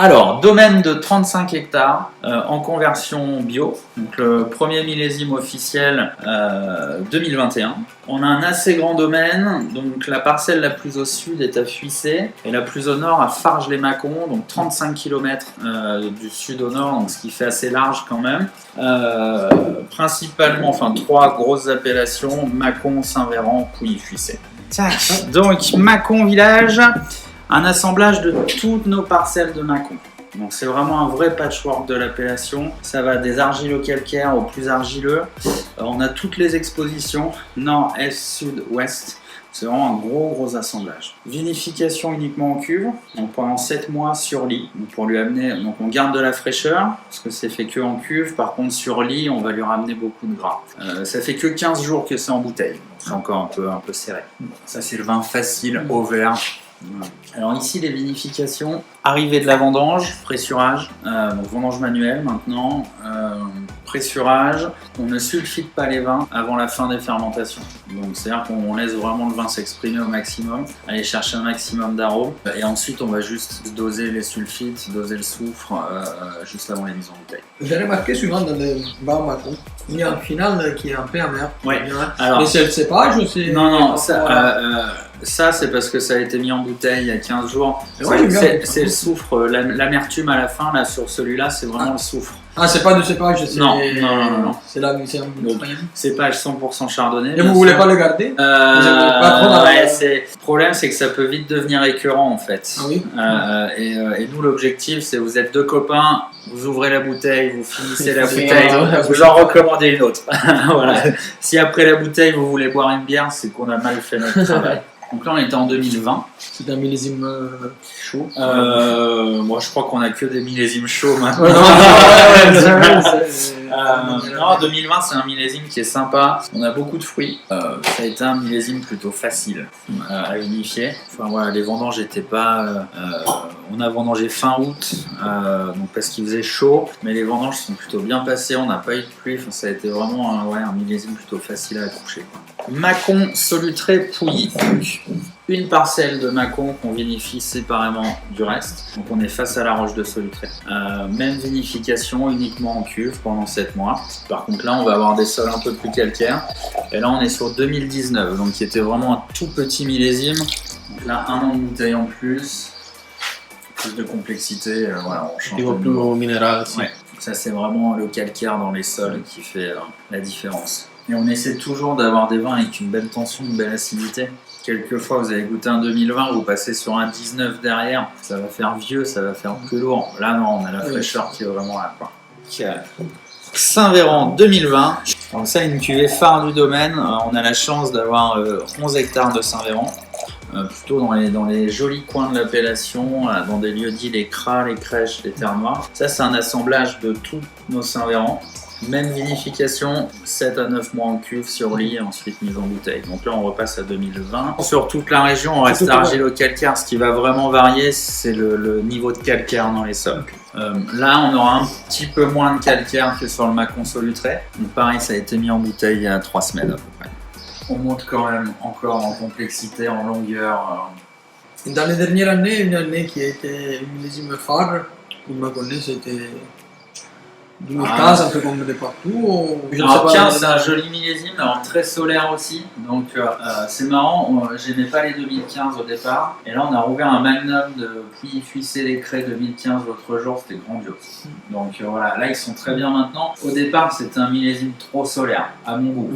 Alors, domaine de 35 hectares en conversion bio. Donc, le premier millésime officiel 2021. On a un assez grand domaine. Donc, la parcelle la plus au sud est à Fuissé et la plus au nord à Farges-les-Mâcons. Donc, 35 km du sud au nord, donc ce qui fait assez large quand même. Principalement, enfin, 3 grosses appellations: Mâcon, Saint-Véran, Pouilly-Fuissé. Donc, Mâcon village. Un assemblage de toutes nos parcelles de Mâcon. Donc c'est vraiment un vrai patchwork de l'appellation. Ça va des argilo-calcaires aux plus argileux. On a toutes les expositions, nord, est, sud, ouest. C'est vraiment un gros assemblage. Vinification uniquement en cuve, donc pendant 7 mois sur lit. Donc pour lui amener, donc on garde de la fraîcheur, parce que c'est fait que en cuve. Par contre sur lit, on va lui ramener beaucoup de gras. Ça fait que 15 jours que c'est en bouteille. C'est encore un peu serré. Ça c'est le vin facile, au verre. Alors ici les vinifications, arrivée de la vendange, pressurage, donc vendange manuelle maintenant, pressurage, on ne sulfite pas les vins avant la fin des fermentations. Donc c'est-à-dire qu'on laisse vraiment le vin s'exprimer au maximum, aller chercher un maximum d'arômes, et ensuite on va juste doser les sulfites, doser le soufre juste avant les mises en bouteille. J'ai remarqué souvent dans les vins Mâcon, il y a un final qui est un peu amer. Ouais. Alors, mais c'est le cépage ou c'est... Non, ça c'est parce que ça a été mis en bouteille il y a 15 jours. C'est le soufre, l'amertume à la fin là sur celui-là, c'est vraiment le soufre. Ah, c'est pas du cépage, c'est... Non. C'est un cépage 100% chardonnay. Et vous voulez pas le garder? Le problème c'est que ça peut vite devenir écœurant en fait. Ah oui. Et nous l'objectif c'est vous êtes deux copains, vous ouvrez la bouteille, vous finissez la bouteille, vous en recommandez une autre. Voilà. Si après la bouteille vous voulez boire une bière, c'est qu'on a mal fait notre travail. Donc là on était en 2020. C'est un millésime chaud. Moi je crois qu'on a que des millésimes chauds maintenant. Non, 2020 c'est un millésime qui est sympa. On a beaucoup de fruits. Ça a été un millésime plutôt facile à unifier. Enfin voilà, les vendanges n'étaient pas. On a vendangé fin août, donc parce qu'il faisait chaud, mais les vendanges sont plutôt bien passées. On n'a pas eu de pluie. Enfin, ça a été vraiment un millésime plutôt facile à accoucher. Mâcon, Solutré, Pouilly. Une parcelle de Mâcon qu'on vinifie séparément du reste. Donc on est face à la roche de Solutré. Même vinification uniquement en cuve pendant 7 mois. Par contre là on va avoir des sols un peu plus calcaires. Et là on est sur 2019, donc qui était vraiment un tout petit millésime. Donc là 1 an de bouteille en plus de complexité. Voilà, on change. Il va plus au minéral aussi. Ouais. Ça c'est vraiment le calcaire dans les sols qui fait la différence. Et on essaie toujours d'avoir des vins avec une belle tension, une belle acidité. Quelquefois, vous avez goûté un 2020, vous passez sur un 19 derrière, ça va faire vieux, ça va faire plus lourd. Là, non, on a la fraîcheur qui est vraiment là, quoi. Saint-Véran 2020. Donc ça, une cuvée phare du domaine. On a la chance d'avoir 11 hectares de Saint-Véran. Plutôt dans les jolis coins de l'appellation, dans des lieux dits les Cras, les Crèches, les Terres Noires. Ça, c'est un assemblage de tous nos Saint-Véran. Même vinification, 7 à 9 mois en cuve sur lit et ensuite mise en bouteille. Donc là on repasse à 2020. Sur toute la région on reste argilo-calcaire. Ce qui va vraiment varier c'est le niveau de calcaire dans les sols. Là on aura un petit peu moins de calcaire que sur le Mâcon Solutré. Donc pareil ça a été mis en bouteille il y a 3 semaines à peu près. On monte quand même encore en complexité, en longueur. Dans les dernières années, une année qui a été une millésime phare, vous me connaissez, c'était 2015, un peu comme de partout. Alors 15 c'est un joli millésime, alors très solaire aussi, donc c'est marrant, j'aimais pas les 2015 au départ, et là on a rouvert un magnum de Pouilly-Fuissé-les-Crêts 2015 l'autre jour, c'était grandiose. Donc voilà, là ils sont très bien maintenant. Au départ c'était un millésime trop solaire, à mon goût.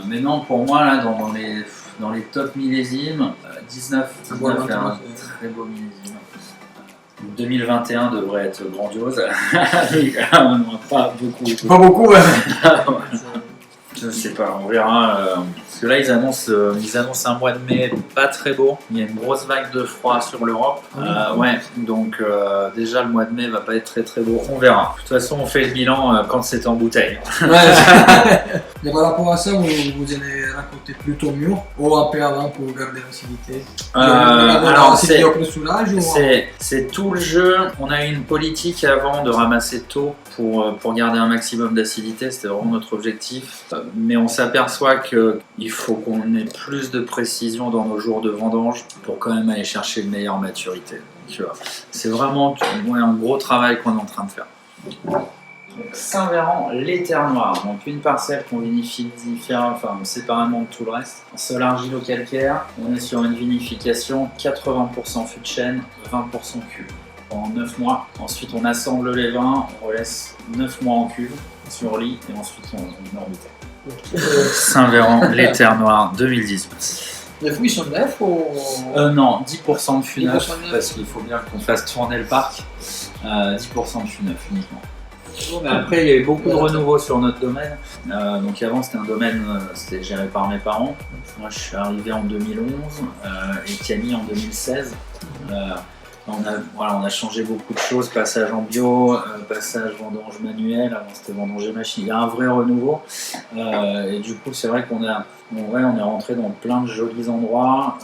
Mais non, pour moi là dans les top millésimes, 19 est un très beau millésime. 2021 devrait être grandiose. Pas beaucoup. Pas beaucoup, ouais. Je sais pas, on verra. Parce que là, ils annoncent un mois de mai pas très beau. Il y a une grosse vague de froid sur l'Europe. Ouais, donc déjà le mois de mai va pas être très très beau. On verra. De toute façon, on fait le bilan quand c'est en bouteille. Et par rapport à ça, vous allez raconter plutôt mûr ou un peu avant pour garder l'acidité? Alors, c'est tout le jeu. On a eu une politique avant de ramasser tôt pour garder un maximum d'acidité. C'était vraiment notre objectif. Mais on s'aperçoit qu'il il faut qu'on ait plus de précision dans nos jours de vendange pour quand même aller chercher une meilleure maturité. Tu vois, c'est vraiment un gros travail qu'on est en train de faire. Donc, Saint-Véran, les terres noires. Donc une parcelle qu'on vinifie séparément de tout le reste. Sol argilo-calcaire, on est sur une vinification 80% fût de chêne, 20% cuve. Pendant 9 mois. Ensuite on assemble les vins, on relaisse 9 mois en cuve sur lit et ensuite on met en bouteille. Saint-Véran, les terres noires 2018. Les fûts ils sont neufs ou... Non, 10% de fût 10% neuf, neuf. parce qu'il faut bien qu'on fasse tourner le parc. 10% de fût neuf uniquement. Mais après, il y a eu beaucoup de renouveau sur notre domaine. Donc avant, c'était un domaine, c'était géré par mes parents. Moi, je suis arrivé en 2011 et Camille en 2016. On a changé beaucoup de choses, passage en bio, passage vendange manuel, avant c'était vendanger machine. Il y a un vrai renouveau et du coup c'est vrai qu'on est rentré dans plein de jolis endroits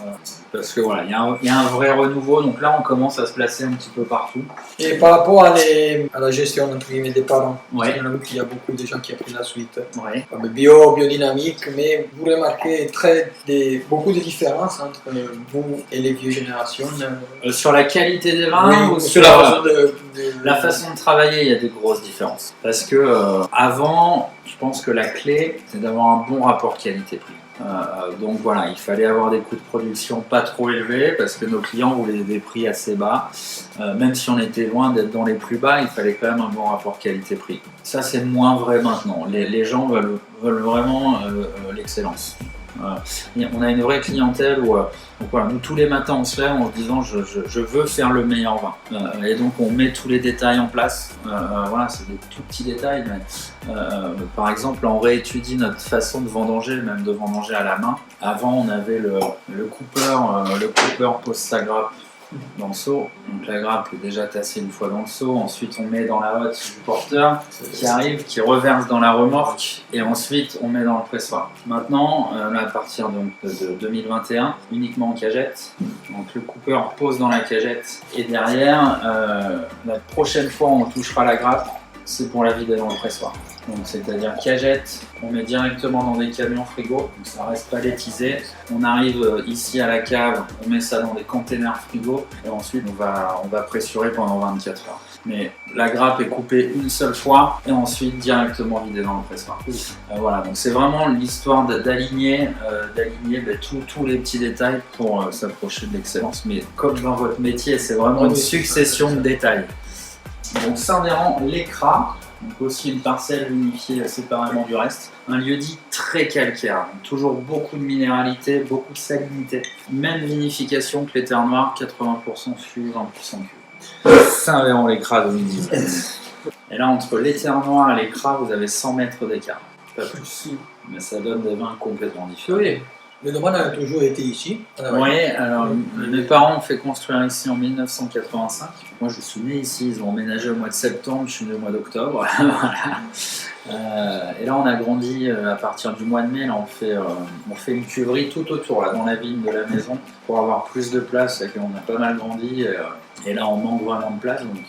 parce que voilà, il y a un vrai renouveau, donc là on commence à se placer un petit peu partout. Et par rapport à la gestion entre guillemets des parents, Ouais. il y en a vu qu'il y a beaucoup de gens qui ont pris la suite. Ouais. Biodynamique, mais vous remarquez beaucoup de différences entre vous et les vieilles générations. Sur la qualité des vins Oui, ou sur la façon de... La façon de travailler, il y a des grosses différences. Parce que avant, je pense que la clé, c'est d'avoir un bon rapport qualité-prix. Donc voilà, il fallait avoir des coûts de production pas trop élevés parce que nos clients voulaient des prix assez bas. Même si on était loin d'être dans les plus bas, il fallait quand même un bon rapport qualité-prix. Ça, c'est moins vrai maintenant. Les gens veulent vraiment l'excellence. On a une vraie clientèle où donc voilà, nous tous les matins on se lève en se disant je veux faire le meilleur vin et donc on met tous les détails en place. Voilà, c'est des tout petits détails, mais par exemple on réétudie notre façon de vendanger, même de vendanger à la main. Avant on avait le cooper pose sa grappe dans le seau, donc la grappe est déjà tassée une fois dans le seau, ensuite on met dans la hotte du porteur qui arrive, qui reverse dans la remorque et ensuite on met dans le pressoir. Maintenant, à partir de 2021, uniquement en cagette, donc le cooper pose dans la cagette et derrière, la prochaine fois où on touchera la grappe, c'est pour la vider dans le pressoir. Donc c'est-à-dire cagette, on met directement dans des camions frigo, donc ça reste palettisé. On arrive ici à la cave, on met ça dans des containers frigo et ensuite on va pressurer pendant 24 heures. Mais la grappe est coupée une seule fois et ensuite directement vidée dans le pressoir. Voilà, donc c'est vraiment l'histoire d'aligner tous les petits détails pour s'approcher de l'excellence. Mais comme dans votre métier, c'est vraiment une succession de détails. Donc Saint-Véran, l'Écra, donc aussi une parcelle vinifiée séparément du reste. Un lieu-dit très calcaire, donc toujours beaucoup de minéralité, beaucoup de salinité. Même vinification que les terres noires, 80% fût, 20% cuve. Saint-Véran, l'Écra 2018. Et là, entre les terres noires et l'Écra, vous avez 100 mètres d'écart, pas plus. Mais ça donne des vins complètement différents. Oui. Le domaine a toujours été ici. Oui, alors mes parents ont fait construire ici en 1985. Moi je suis né ici, ils ont emménagé au mois de septembre, je suis né au mois d'octobre. Et là on a grandi à partir du mois de mai, là on fait une cuverie tout autour, là, dans la vigne de la maison, pour avoir plus de place, et on a pas mal grandi. Et là on manque vraiment de place, donc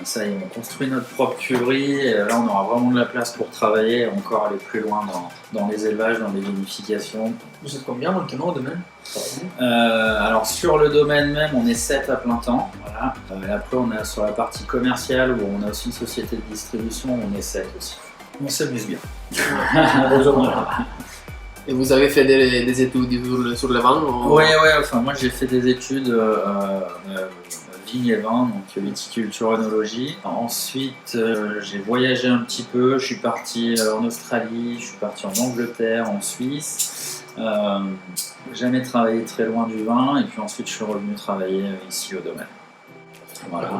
ça y est, on construit notre propre cuverie, et là on aura vraiment de la place pour travailler et encore aller plus loin dans les élevages, dans les vinifications. Vous êtes combien maintenant au domaine? Alors sur le domaine même, on est 7 à plein temps. Voilà. Et après, on a sur la partie commerciale où on a aussi une société de distribution, on est 7 aussi. On s'amuse bien. Et vous avez fait des études sur le vin ou... Oui, enfin moi j'ai fait des études vigne et vin, donc viticulture, œnologie. Ensuite, j'ai voyagé un petit peu, je suis parti en Australie, je suis parti en Angleterre, en Suisse. Jamais travaillé très loin du vin, et puis ensuite je suis revenu travailler ici au domaine. Voilà.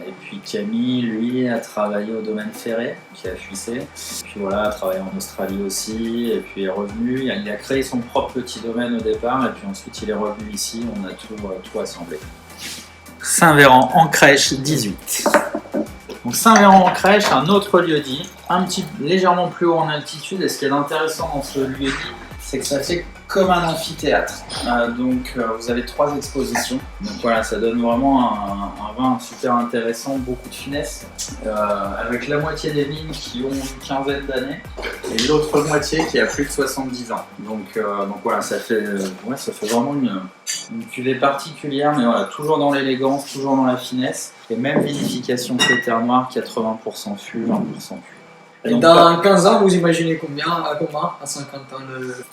Et puis Camille, lui, a travaillé au domaine Ferré, qui est à Fuissé. Puis voilà, a travaillé en Australie aussi, et puis est revenu. Il a créé son propre petit domaine au départ, et puis ensuite il est revenu ici, on a tout assemblé. Saint-Véran en crèche 18. Donc Saint-Véran en crèche, un autre lieu-dit, légèrement plus haut en altitude, et ce qui est intéressant dans ce lieu-dit, c'est que ça fait comme un amphithéâtre. Donc vous avez 3 expositions. Donc voilà, ça donne vraiment un vin super intéressant, beaucoup de finesse, avec la moitié des vignes qui ont une quinzaine d'années et l'autre moitié qui a plus de 70 ans. Donc voilà, ça fait vraiment une cuvée particulière, mais voilà, toujours dans l'élégance, toujours dans la finesse, et même vinification que terre noire, 80% fût, 20% fût. Et dans 15 ans, vous imaginez combien, à 50 ans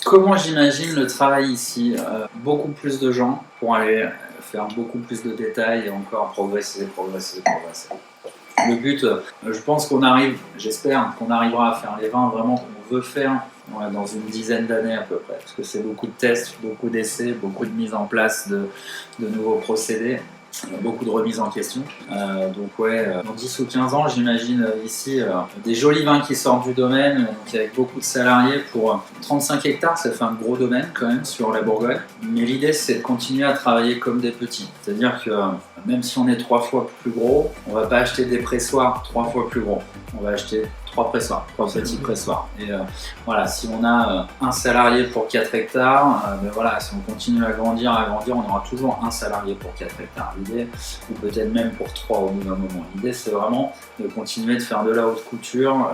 Comment j'imagine le travail ici? Beaucoup plus de gens pour aller faire beaucoup plus de détails et encore progresser. Le but, je pense j'espère qu'on arrivera à faire les vins vraiment qu'on veut faire dans une dizaine d'années à peu près, parce que c'est beaucoup de tests, beaucoup d'essais, beaucoup de mise en place de nouveaux procédés. Beaucoup de remises en question. Donc ouais, dans 10 ou 15 ans, j'imagine ici des jolis vins qui sortent du domaine, donc avec beaucoup de salariés pour 35 hectares, ça fait un gros domaine quand même sur la Bourgogne. Mais l'idée, c'est de continuer à travailler comme des petits. C'est-à-dire que même si on est 3 fois plus gros, on va pas acheter des pressoirs 3 fois plus gros. On va acheter 3 pressoirs, 3 petits pressoirs. Et voilà, si on a un salarié pour 4 hectares, voilà, si on continue à grandir, on aura toujours un salarié pour 4 hectares. L'idée, ou peut-être même pour 3 au bout d'un moment. L'idée, c'est vraiment de continuer de faire de la haute couture,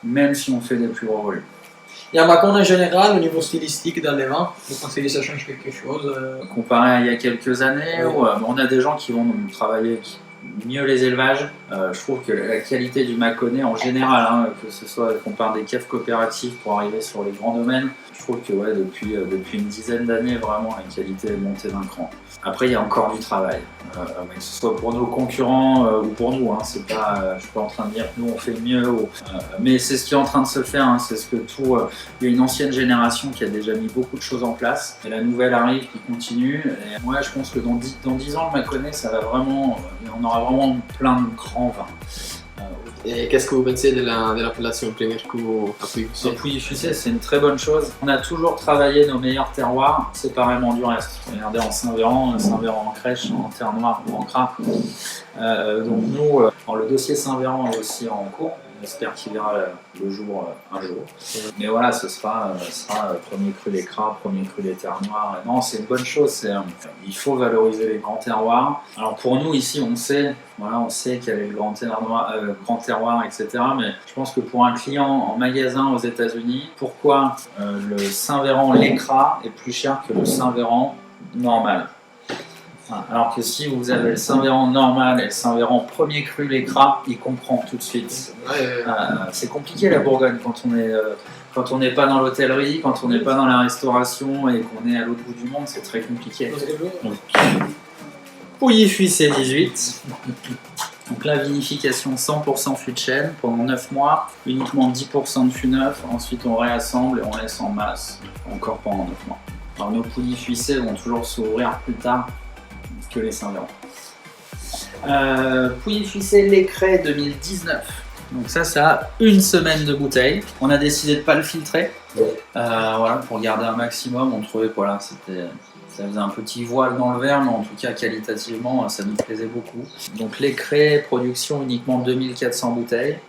même si on fait des plus gros volumes. Et à Mâcon en général, au niveau stylistique dans les vins, vous pensez que ça change quelque chose Comparé à il y a quelques années, où, on a des gens qui vont travailler mieux les élevages. Je trouve que la qualité du Mâconnais en général, que ce soit qu'on parle des caves coopératives pour arriver sur les grands domaines, je trouve que ouais, depuis une dizaine d'années, vraiment la qualité est montée d'un cran. Après, il y a encore du travail, que ce soit pour nos concurrents ou pour nous. C'est pas, je suis pas en train de dire que nous on fait mieux, mais c'est ce qui est en train de se faire. C'est ce que il y a une ancienne génération qui a déjà mis beaucoup de choses en place, et la nouvelle arrive, qui continue. Et moi, je pense que dans 10 ans, le Mâconnais, ça va vraiment, on aura vraiment plein de grands vins. Et qu'est-ce que vous pensez de l'appellation Premier Cru à Pouilly-Fuissé? Pouilly-Fuissé, c'est une très bonne chose. On a toujours travaillé nos meilleurs terroirs séparément du reste. Regardez en Saint-Véran en crèche, en terre noire ou en crabe. Donc nous, le dossier Saint-Véran est aussi en cours. J'espère qu'il verra le jour un jour. Mais voilà, ce sera premier cru des crabes, premier cru des terres noires. Non, c'est une bonne chose. Il faut valoriser les grands terroirs. Alors pour nous ici, on sait quel est le grand terroir, etc. Mais je pense que pour un client en magasin aux États-Unis, pourquoi le Saint-Véran L'Écrat est plus cher que le Saint-Véran normal? Alors que si vous avez le Saint-Véran normal et le Saint-Véran premier cru L'Écrat, il comprend tout de suite. C'est compliqué la Bourgogne quand on n'est pas dans l'hôtellerie, quand on n'est pas dans la restauration et qu'on est à l'autre bout du monde, c'est très compliqué. Pouilly-Fuissé 18. Donc la vinification 100% fût de chêne pendant 9 mois, uniquement 10% de fût neuf, ensuite on réassemble et on laisse en masse, encore pendant 9 mois. Alors nos Pouilly-Fuissé vont toujours s'ouvrir plus tard que les Saint-Véran. Pouilly-Fuissé L'Écret 2019. Donc ça a une semaine de bouteille. On a décidé de ne pas le filtrer. Voilà, pour garder un maximum. On trouvait que voilà, ça faisait un petit voile dans le verre, mais en tout cas qualitativement ça nous plaisait beaucoup. Donc L'Écret, production uniquement 2400 bouteilles,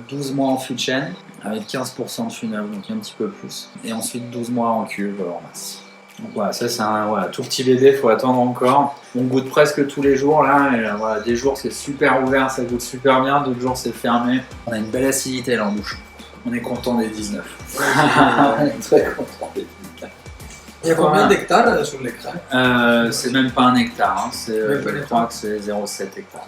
12 mois en fût de chêne, avec 15% de fût neuf, donc un petit peu plus. Et ensuite 12 mois en cuve en masse. Donc voilà, ça c'est un tout petit bébé, il faut attendre encore. On goûte presque tous les jours là, et voilà, des jours c'est super ouvert, ça goûte super bien, d'autres jours c'est fermé. On a une belle acidité là en bouche. On est content des 19. On est très content des 19. Il y a combien d'hectares sur L'Écret? C'est même pas un hectare, je crois que c'est 0,7 hectares.